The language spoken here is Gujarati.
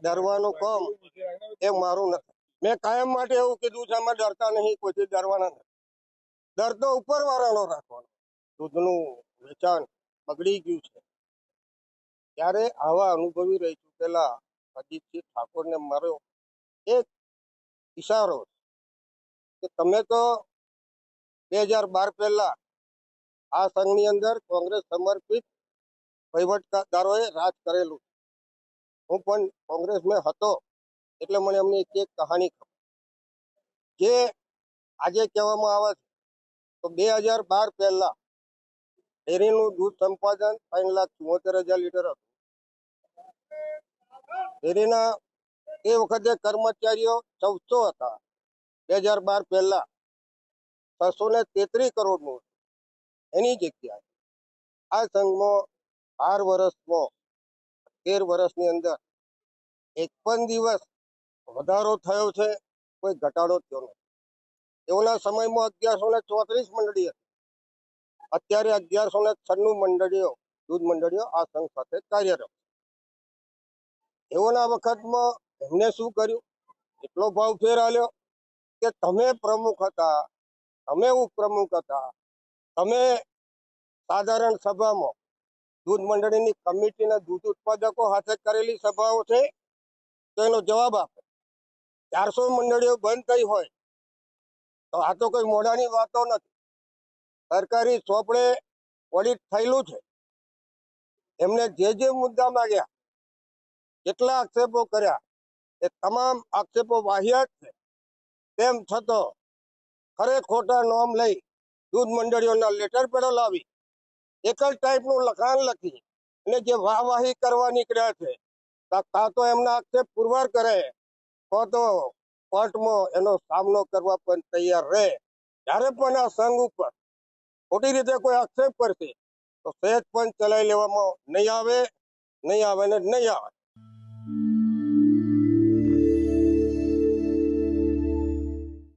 ડરવાનું કામ એ મારું નથી. મેં કાયમ માટે એવું કીધું છે, અમે ડરતા નહીં, કોઈથી ડરવાના નથી. ડર તો ઉપર વાળાનો રાખવાનો. દૂધનું વેચાણ બગડી ગયું છે ત્યારે આવા અનુભવી રહી ચૂકેલા અજીતસિંહ ઠાકોરને મારો એક ઈશારો કે તમે તો 2012 પહેલા આ સંઘની અંદર કોંગ્રેસ સમર્પિત વહીવટદારોએ રાજ કરેલું. હું પણ કોંગ્રેસમાં હતો એટલે મને એમની એક કહાની ખબર. જે આજે કહેવામાં આવે છે તો 2012 પહેલા ડેરીનું દૂધ સંપાદન 3,74,000 લીટર હતું. ડેરીના એ વખતે કર્મચારીઓ 1400 હતા. 2012 પહેલા 633 કરોડનું. એની જગ્યાએ આ સંઘમાં 12 વર્ષમાં 13 વર્ષની અંદર એક પણ દિવસ વધારો થયો છે, કોઈ ઘટાડો થયો નથી. એઓના સમયમાં 1134 મંડળી હતી. અત્યારે 1196 મંડળીઓ, દૂધ મંડળીઓ આ સંઘ સાથે કાર્યરત. એઓના વખતમાં એમને શું કર્યું? એટલો ભાવ ફેર આલ્યો કે તમે પ્રમુખ હતા, તમે ઉપપ્રમુખ હતા, તમે સાધારણ સભામાં દૂધ મંડળીની કમિટીના દૂધ ઉત્પાદકો સાથે કરેલી સભાઓ છે તો એનો જવાબ આપે. 400 મંડળીઓ બંધ થઈ હોય તો આ તો કોઈ મોઢાની વાતો નથી. સરકારી ચોપડે ઓડિટ થયેલું છે. એમને જે મુદ્દા માંગ્યા, કેટલા આક્ષેપો કર્યા, એ તમામ આક્ષેપો વાહિયાત છે. તેમ છતાં ખરે ખોટા નોમ લઈ દૂધ મંડળીઓના લેટર પેડો લાવી એક જ ટાઈપનું લખાણ લખી અને જે વાહવાહી કરવા નીકળ્યા છે, કાં તો એમના આક્ષેપ પુરવાર કરે તો કોર્ટમાં એનો સામનો કરવા પણ તૈયાર રહે. જ્યારે પણ આ સંઘ ઉપર ખોટી રીતે કોઈ આક્ષેપ કરશે તો સહેજ પણ ચલાવી લેવામાં નહીં આવે ને નહીં આવે.